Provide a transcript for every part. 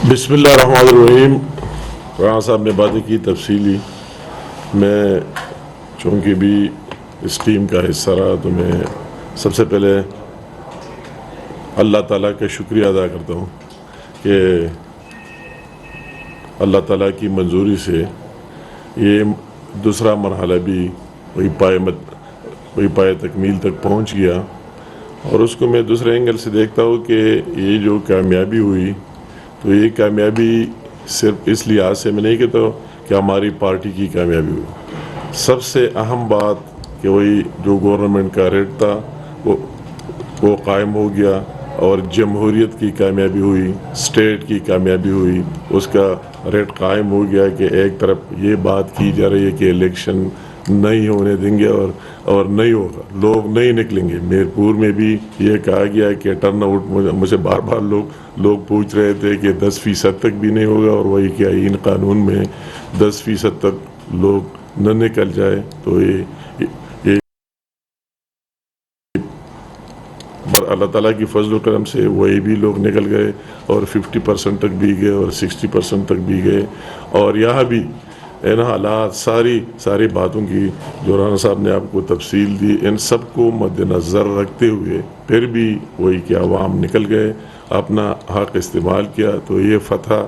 بسم اللہ الرحمن الرحیم۔ رانا صاحب نے باتیں کی تفصیلی، میں چونکہ بھی اس ٹیم کا حصہ رہا تو میں سب سے پہلے اللہ تعالیٰ کا شکریہ ادا کرتا ہوں کہ اللہ تعالیٰ کی منظوری سے یہ دوسرا مرحلہ بھی وہی پائے تکمیل تک پہنچ گیا، اور اس کو میں دوسرے اینگل سے دیکھتا ہوں کہ یہ جو کامیابی ہوئی تو یہ کامیابی صرف اس لحاظ سے میں نہیں کہتا کہ ہماری پارٹی کی کامیابی ہوئی، سب سے اہم بات کہ وہی جو گورنمنٹ کا ریٹ تھا وہ قائم ہو گیا، اور جمہوریت کی کامیابی ہوئی، اسٹیٹ کی کامیابی ہوئی، اس کا ریٹ قائم ہو گیا کہ ایک طرف یہ بات کی جا رہی ہے کہ الیکشن نہیں ہونے دیں گے اور نہیں ہوگا، لوگ نہیں نکلیں گے۔ میرپور میں بھی یہ کہا گیا کہ ٹرن آؤٹ، مجھے بار بار لوگ پوچھ رہے تھے کہ 10% تک بھی نہیں ہوگا، اور وہی کہ آئین قانون میں 10% تک لوگ نہ نکل جائے تو یہ اللہ تعالیٰ کی فضل و کرم سے وہی بھی لوگ نکل گئے، اور 50% تک بھی گئے اور 60% تک بھی گئے۔ اور یہاں بھی ان حالات ساری باتوں کی جو رانا صاحب نے آپ کو تفصیل دی، ان سب کو مد نظر رکھتے ہوئے پھر بھی وہی کہ عوام نکل گئے، اپنا حق استعمال کیا، تو یہ فتح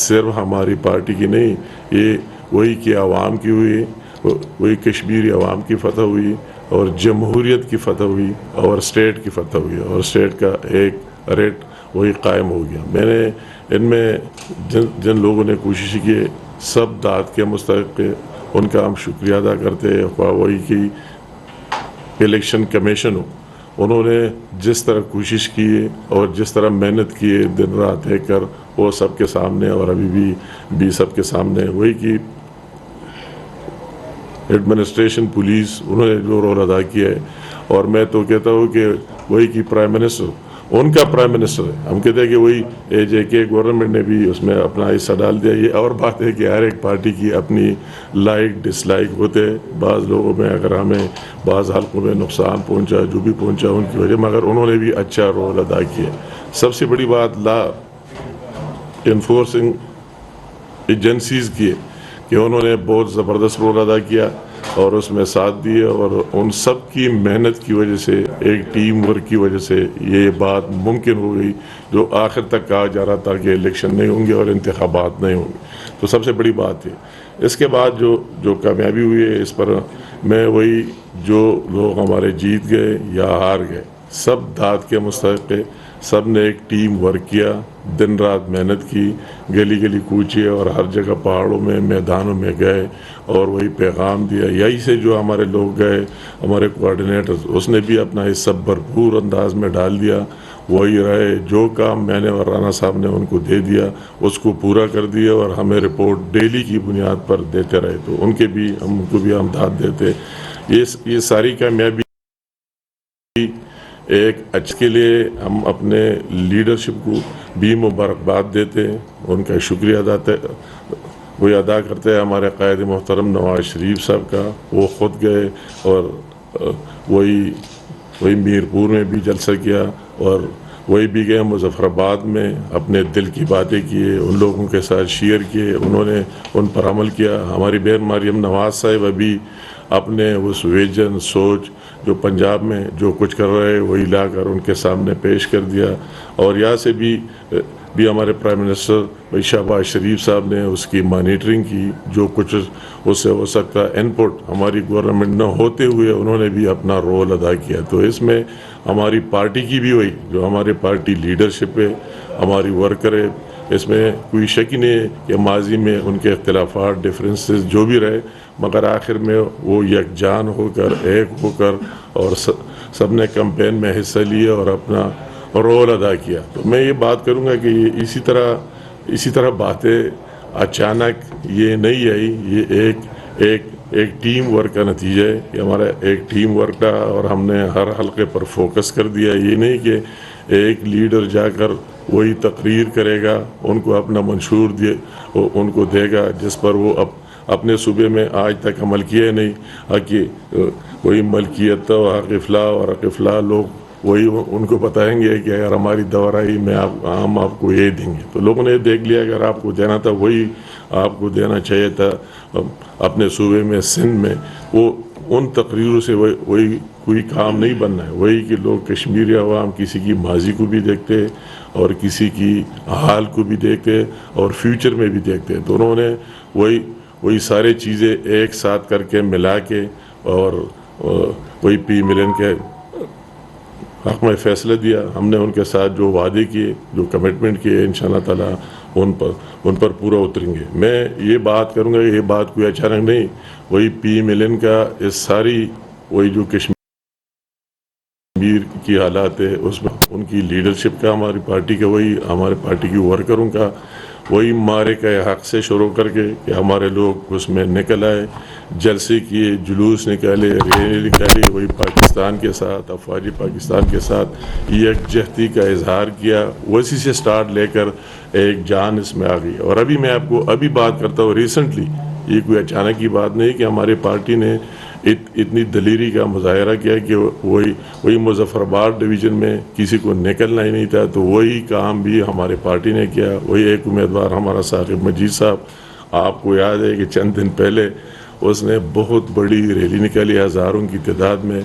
صرف ہماری پارٹی کی نہیں، یہ وہی کہ عوام کی ہوئی، وہی کشمیری عوام کی فتح ہوئی، اور جمہوریت کی فتح ہوئی، اور اسٹیٹ کی فتح ہوئی، اور اسٹیٹ کا ایک ریٹ وہی قائم ہو گیا۔ میں نے ان میں جن لوگوں نے کوشش کی سب داد کے مستحق، ان کا ہم شکریہ ادا کرتے ہیں، خواہ وہی کی الیکشن کمیشن ہو، انہوں نے جس طرح کوشش کی اور جس طرح محنت کی دن رات ہے کر، وہ سب کے سامنے، اور ابھی بھی سب کے سامنے وہی کی ایڈمنسٹریشن، پولیس، انہوں نے جو رول ادا کیا ہے۔ اور میں تو کہتا ہوں کہ وہی کی پرائم منسٹر، ان کا پرائم منسٹر ہے، ہم کہتے ہیں کہ وہی JK گورنمنٹ نے بھی اس میں اپنا حصہ ڈال دیا۔ یہ اور بات ہے کہ ہر ایک پارٹی کی اپنی لائک ڈس لائک ہوتے، بعض لوگوں میں اگر ہمیں بعض حلقوں میں نقصان پہنچا، جو بھی پہنچا ان کی وجہ، مگر انہوں نے بھی اچھا رول ادا کیا۔ سب سے بڑی بات لا انفورسنگ ایجنسیز کی کہ انہوں نے بہت زبردست رول ادا کیا اور اس میں ساتھ دیے، اور ان سب کی محنت کی وجہ سے، ایک ٹیم ورک کی وجہ سے یہ بات ممکن ہو گئی جو آخر تک کہا جا رہا تھا کہ الیکشن نہیں ہوں گے اور انتخابات نہیں ہوں گے، تو سب سے بڑی بات ہے۔ اس کے بعد جو کامیابی ہوئی ہے، اس پر میں وہی جو لوگ ہمارے جیت گئے یا ہار گئے، سب داد کے مستحق ہے، سب نے ایک ٹیم ورک کیا، دن رات محنت کی، گلی گلی کوچے اور ہر جگہ پہاڑوں میں، میدانوں میں گئے اور وہی پیغام دیا۔ یہی سے جو ہمارے لوگ گئے، ہمارے کوآرڈینیٹرز، اس نے بھی اپنا حصہ بھرپور انداز میں ڈال دیا، وہی رہے، جو کام میں نے اور رانا صاحب نے ان کو دے دیا اس کو پورا کر دیا، اور ہمیں رپورٹ ڈیلی کی بنیاد پر دیتے رہے، تو ان کو بھی ہم داد دیتے۔ یہ ساری کامیابی ایک اچھے کے لیے ہم اپنے لیڈرشپ کو بھی مبارکباد دیتے، ان کا شکریہ ادا کرتے ہیں ہمارے قائد محترم نواز شریف صاحب کا۔ وہ خود گئے اور وہی میرپور میں بھی جلسہ کیا، اور وہی بھی گئے مظفر آباد میں، اپنے دل کی باتیں کیے، ان لوگوں کے ساتھ شیئر کیے، انہوں نے ان پر عمل کیا۔ ہماری بہن مریم نواز صاحب ابھی اپنے اس ویژن، سوچ جو پنجاب میں جو کچھ کر رہے ہیں وہی لا کر ان کے سامنے پیش کر دیا، اور یہاں سے بھی ہمارے پرائم منسٹر شہباز شریف صاحب نے اس کی مانیٹرنگ کی، جو کچھ اس سے ہو سکتا ان پٹ ہماری گورنمنٹ نہ ہوتے ہوئے انہوں نے بھی اپنا رول ادا کیا۔ تو اس میں ہماری پارٹی کی بھی ہوئی، جو ہماری پارٹی لیڈرشپ ہے، ہماری ورکر ہے، اس میں کوئی شک ہی نہیں ہے کہ ماضی میں ان کے اختلافات، ڈفرینسز جو بھی رہے، مگر آخر میں وہ یکجان ہو کر، ایک ہو کر، اور سب نے کمپین میں حصہ لیا اور اپنا رول ادا کیا۔ تو میں یہ بات کروں گا کہ یہ اسی طرح باتیں اچانک یہ نہیں آئی، یہ ایک ٹیم ورک کا نتیجہ ہے، یہ ہمارا ایک ٹیم ورک تھا، اور ہم نے ہر حلقے پر فوکس کر دیا۔ یہ نہیں کہ ایک لیڈر جا کر وہی تقریر کرے گا، ان کو اپنا منشور ان کو دے گا جس پر وہ اپنے صوبے میں آج تک عمل کیا نہیں، کہ وہی ملکیت و حق افلاح اور حق افلاح لوگ وہی ان کو بتائیں گے کہ اگر ہماری دور آئی ہم آپ کو یہ دیں گے. تو لوگوں نے دیکھ لیا اگر آپ کو دینا تھا وہی آپ کو دینا چاہیے تھا اپنے صوبے میں سندھ میں. وہ ان تقریروں سے وہی کوئی کام نہیں بننا ہے. وہی کہ لوگ کشمیری عوام کسی کی ماضی کو بھی دیکھتے اور کسی کی حال کو بھی دیکھتے اور فیوچر میں بھی دیکھتے. تو انہوں نے وہی سارے چیزیں ایک ساتھ کر کے ملا کے اور وہی پی ملن کے حق میں فیصلہ دیا. ہم نے ان کے ساتھ جو وعدے کیے جو کمٹمنٹ کیے انشاءاللہ تعالیٰ ان پر پورا اتریں گے. میں یہ بات کروں گا یہ بات کوئی اچانک نہیں. وہی پی ملن کا اس ساری وہی جو کشمیر کی حالات ہے اس میں ان کی لیڈرشپ کا ہماری پارٹی کا وہی ہمارے پارٹی کی ورکروں کا وہی مارے کا حق سے شروع کر کے کہ ہمارے لوگ اس میں نکل آئے, جلسے کیے, جلوس نکالے, ریلی نکالی, وہی پاکستان کے ساتھ افواج پاکستان کے ساتھ یکجہتی کا اظہار کیا. ویسی سے سٹارٹ لے کر ایک جان اس میں آ گئی. اور ابھی میں آپ کو بات کرتا ہوں ریسنٹلی, یہ کوئی اچانک کی بات نہیں کہ ہماری پارٹی نے اتنی دلیری کا مظاہرہ کیا کہ وہی مظفر آباد ڈویژن میں کسی کو نکلنا ہی نہیں تھا. تو وہی کام بھی ہمارے پارٹی نے کیا. وہی ایک امیدوار ہمارا ثاقب مجید صاحب, آپ کو یاد ہے کہ چند دن پہلے اس نے بہت بڑی ریلی نکالی ہزاروں کی تعداد میں.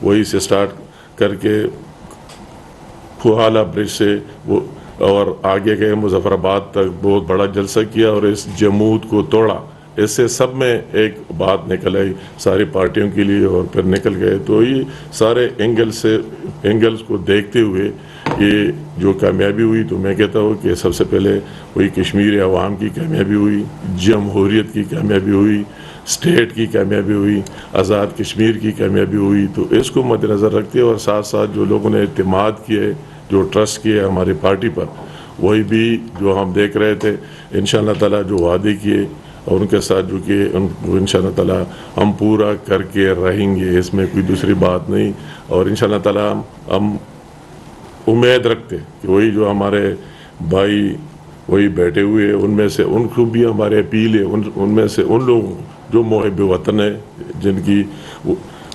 وہی سے سٹارٹ کر کے پھوہالہ برج سے اور آگے گئے مظفر آباد تک بہت بڑا جلسہ کیا اور اس جمود کو توڑا. اس سے سب میں ایک بات نکل آئی ساری پارٹیوں کے لیے اور پھر نکل گئے. تو یہ سارے اینگلز کو دیکھتے ہوئے یہ جو کامیابی ہوئی تو میں کہتا ہوں کہ سب سے پہلے وہی کشمیری عوام کی کامیابی ہوئی, جمہوریت کی کامیابی ہوئی, اسٹیٹ کی کامیابی ہوئی, آزاد کشمیر کی کامیابی ہوئی. تو اس کو مد نظر رکھتے اور ساتھ ساتھ جو لوگوں نے اعتماد کیے جو ٹرسٹ کیے ہماری پارٹی پر وہی بھی جو ہم دیکھ رہے تھے انشاءاللہ تعالیٰ جو وعدے کیے اور ان کے ساتھ جو کہ انشاءاللہ تعالیٰ ہم پورا کر کے رہیں گے. اس میں کوئی دوسری بات نہیں. اور انشاءاللہ تعالیٰ ہم امید رکھتے کہ وہی جو ہمارے بھائی وہی بیٹھے ہوئے ان میں سے ان کو بھی ہمارے اپیل ہے ان میں سے ان لوگوں جو محب وطن ہے جن کی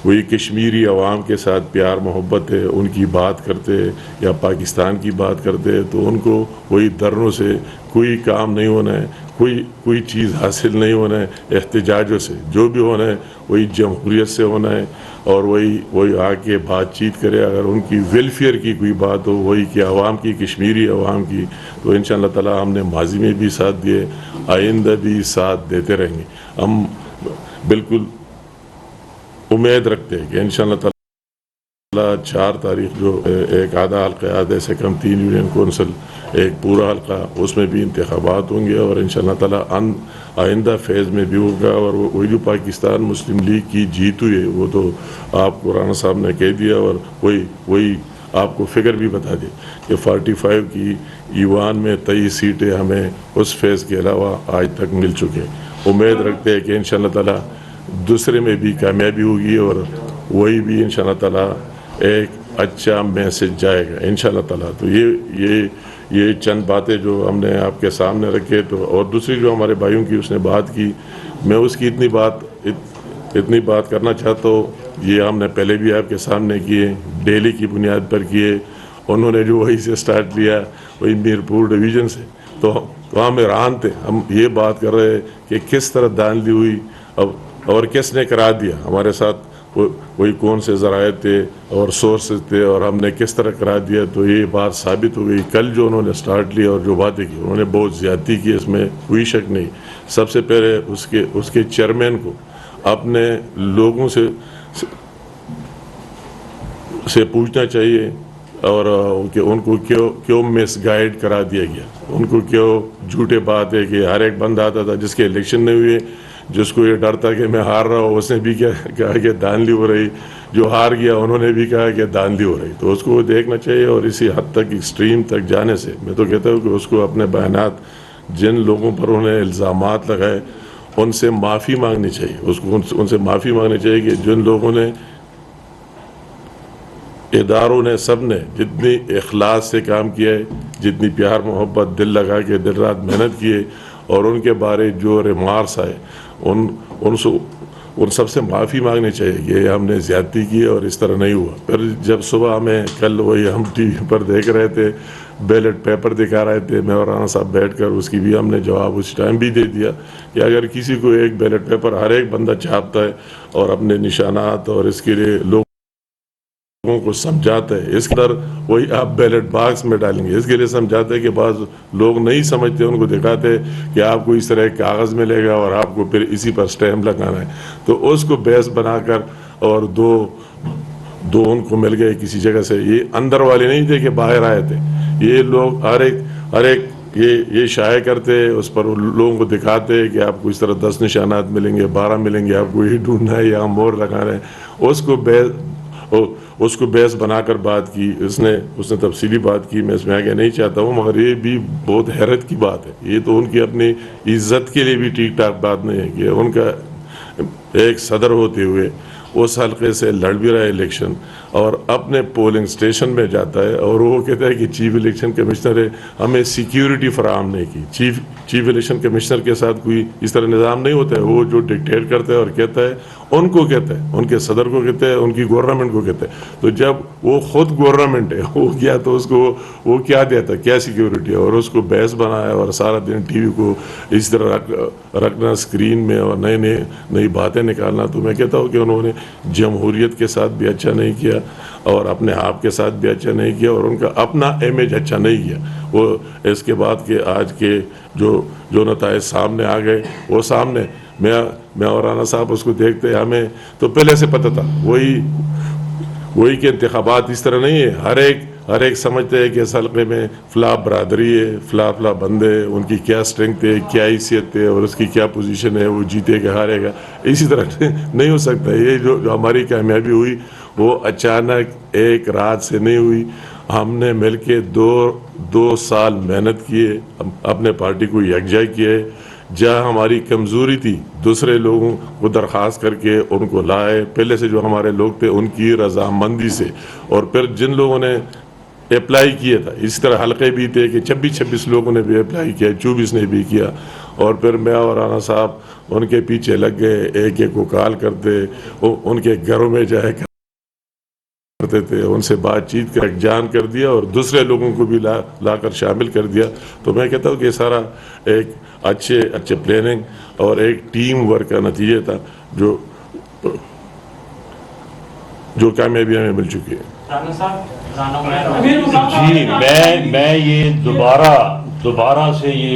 وہی کشمیری عوام کے ساتھ پیار محبت ہے ان کی بات کرتے یا پاکستان کی بات کرتے تو ان کو وہی دھرنوں سے کوئی کام نہیں ہونا ہے, کوئی چیز حاصل نہیں ہونا ہے. احتجاجوں سے جو بھی ہونا ہے وہی جمہوریت سے ہونا ہے اور وہی آ کے بات چیت کرے. اگر ان کی ویلفیئر کی کوئی بات ہو وہی کہ عوام کی کشمیری عوام کی تو انشاءاللہ تعالیٰ ہم نے ماضی میں بھی ساتھ دیے آئندہ بھی ساتھ دیتے رہیں گے. ہم بالکل امید رکھتے ہیں کہ انشاءاللہ تعالیٰ 4 تاریخ جو ایک آدھا حلقہ آدھے سے کم 3 یونین کونسل ایک پورا حلقہ اس میں بھی انتخابات ہوں گے اور انشاءاللہ تعالیٰ آئندہ فیز میں بھی ہوگا. اور وہی جو پاکستان مسلم لیگ کی جیت ہوئی ہے وہ تو آپ کو رانا صاحب نے کہہ دیا اور وہی آپ کو فگر بھی بتا دی کہ 45 کی ایوان میں 23 سیٹیں ہمیں اس فیز کے علاوہ آج تک مل چکے. امید رکھتے ہیں کہ انشاءاللہ تعالیٰ دوسرے میں بھی کامیابی ہوگی اور وہی بھی انشاءاللہ تعالیٰ ایک اچھا میسج جائے گا انشاءاللہ تعالیٰ. تو یہ چند باتیں جو ہم نے آپ کے سامنے رکھے. تو اور دوسری جو ہمارے بھائیوں کی اس نے بات کی میں اس کی اتنی بات کرنا چاہتا ہوں. یہ ہم نے پہلے بھی آپ کے سامنے کیے, ڈیلی کی بنیاد پر کیے. انہوں نے جو وہی سے سٹارٹ لیا وہی میرپور ڈویژن سے تو ہم حیران تھے. ہم یہ بات کر رہے کہ کس طرح دھاندلی ہوئی اور کس نے کرا دیا ہمارے ساتھ وہی کون سے ذرائع تھے اور سورسز تھے اور ہم نے کس طرح کرا دیا. تو یہ بات ثابت ہو گئی. کل جو انہوں نے سٹارٹ لیا اور جو باتیں کی انہوں نے بہت زیادتی کی, اس میں کوئی شک نہیں. سب سے پہلے اس کے چیئرمین کو اپنے لوگوں سے پوچھنا چاہیے اور کہ ان کو کیوں مس گائیڈ کرا دیا گیا, ان کو کیوں جھوٹے بات ہے کہ ہر ایک بندہ آتا تھا جس کے الیکشن نہیں ہوئے جس کو یہ ڈر تھا کہ میں ہار رہا ہوں اس نے بھی کہا کہ دھاندلی ہو رہی, جو ہار گیا انہوں نے بھی کہا کہ دھاندلی ہو رہی. تو اس کو دیکھنا چاہیے اور اسی حد تک ایکسٹریم تک جانے سے میں تو کہتا ہوں کہ اس کو اپنے بیانات جن لوگوں پر انہوں نے الزامات لگائے ان سے معافی مانگنی چاہیے. اس کو ان سے معافی مانگنی چاہیے کہ جن لوگوں نے اداروں نے سب نے جتنی اخلاص سے کام کیا ہے, جتنی پیار محبت دل لگا کے دن رات محنت کیے اور ان کے بارے جو ریمارکس آئے ان سب سے معافی مانگنی چاہیے کہ ہم نے زیادتی کی اور اس طرح نہیں ہوا. پھر جب صبح ہمیں کل وہی ہم ٹی وی پر دیکھ رہے تھے, بیلٹ پیپر دکھا رہے تھے, میں اور رانا صاحب بیٹھ کر اس کی بھی ہم نے جواب اس ٹائم بھی دے دیا کہ اگر کسی کو ایک بیلٹ پیپر ہر ایک بندہ چھاپتا ہے اور اپنے نشانات اور اس کے لیے لوگوں کو سمجھاتا ہے, اس کے اندر وہی آپ بیلٹ باکس میں ڈالیں گے. اس کے لیے سمجھاتے ہیں کہ بعض لوگ نہیں سمجھتے, ان کو دکھاتے کہ آپ کو اس طرح ایک کاغذ ملے گا اور آپ کو پھر اسی پر سٹیمپ لگانا ہے, تو اس کو بیس بنا کر اور دو ان کو مل گئے کسی جگہ سے. یہ اندر والے نہیں تھے کہ باہر آئے تھے, یہ لوگ ہر ایک یہ شائع کرتے, اس پر لوگوں کو دکھاتے کہ آپ کو اس طرح 10 نشانات ملیں گے, 12 ملیں گے, آپ کو یہ ڈھونڈنا ہے یا مور لگانا ہے. اس کو بیس بنا کر بات کی. اس نے تفصیلی بات کی, میں اس میں آگے نہیں چاہتا ہوں, مگر یہ بھی بہت حیرت کی بات ہے. یہ تو ان کی اپنی عزت کے لیے بھی ٹھیک ٹھاک بات نہیں ہے کہ ان کا ایک صدر ہوتے ہوئے اس حلقے سے لڑ بھی رہا ہے الیکشن, اور اپنے پولنگ سٹیشن میں جاتا ہے اور وہ کہتا ہے کہ چیف الیکشن کمشنر ہے, ہمیں سیکیورٹی فراہم نہیں کی. چیف الیکشن کمشنر کے ساتھ کوئی اس طرح نظام نہیں ہوتا ہے. وہ جو ڈکٹیٹ کرتا ہے اور کہتا ہے, ان کو کہتا ہے, ان کے صدر کو کہتا ہے, ان کی گورنمنٹ کو کہتا ہے. تو جب وہ خود گورنمنٹ ہے وہ کیا, تو اس کو وہ کیا دیتا, کیا سیکیورٹی ہے. اور اس کو بحث بنایا اور سارا دن ٹی وی کو اس طرح رکھنا اسکرین میں اور نئی باتیں نکالنا. تو میں کہتا ہوں کہ انہوں نے جمہوریت کے ساتھ بھی اچھا نہیں کیا اور اپنے آپ کے ساتھ بھی اچھا نہیں کیا, اور ان کا اپنا امیج اچھا نہیں کیا. وہ اس کے بعد کہ آج کے جو نتائج سامنے آ گئے, وہ سامنے میں اور رانا صاحب اس کو دیکھتے, ہمیں تو پہلے سے پتہ تھا وہی کہ انتخابات اس طرح نہیں ہے. ہر ایک سمجھتے ہیں کہ اس حلقے میں فلاں برادری ہے, فلاں بندے, ان کی کیا اسٹرینگتھ ہے, کیا حیثیت ہے اور اس کی کیا پوزیشن ہے, وہ جیتے گا ہارے گا. اسی طرح نہیں ہو سکتا. یہ جو ہماری کامیابی ہوئی وہ اچانک ایک رات سے نہیں ہوئی. ہم نے مل کے دو سال محنت کیے, اپنے پارٹی کو یکجا کیے. جہاں ہماری کمزوری تھی دوسرے لوگوں کو درخواست کر کے ان کو لائے, پہلے سے جو ہمارے لوگ تھے ان کی رضامندی سے, اور پھر جن لوگوں نے اپلائی کیا تھا, اس طرح حلقے بھی تھے کہ 26 لوگوں نے بھی اپلائی کیا, 24 نے بھی کیا, اور پھر میں اور رانا صاحب ان کے پیچھے لگ گئے, ایک کو کال کرتے, ان کے گھروں میں جائے کرتے تھے, ان سے بات چیت کر جان کر دیا اور دوسرے لوگوں کو بھی لا کر شامل کر دیا. تو میں کہتا ہوں کہ یہ سارا ایک اچھے پلاننگ اور ایک ٹیم ورک کا نتیجہ تھا جو کامیابی ہمیں مل چکی ہے. جی میں یہ دوبارہ سے یہ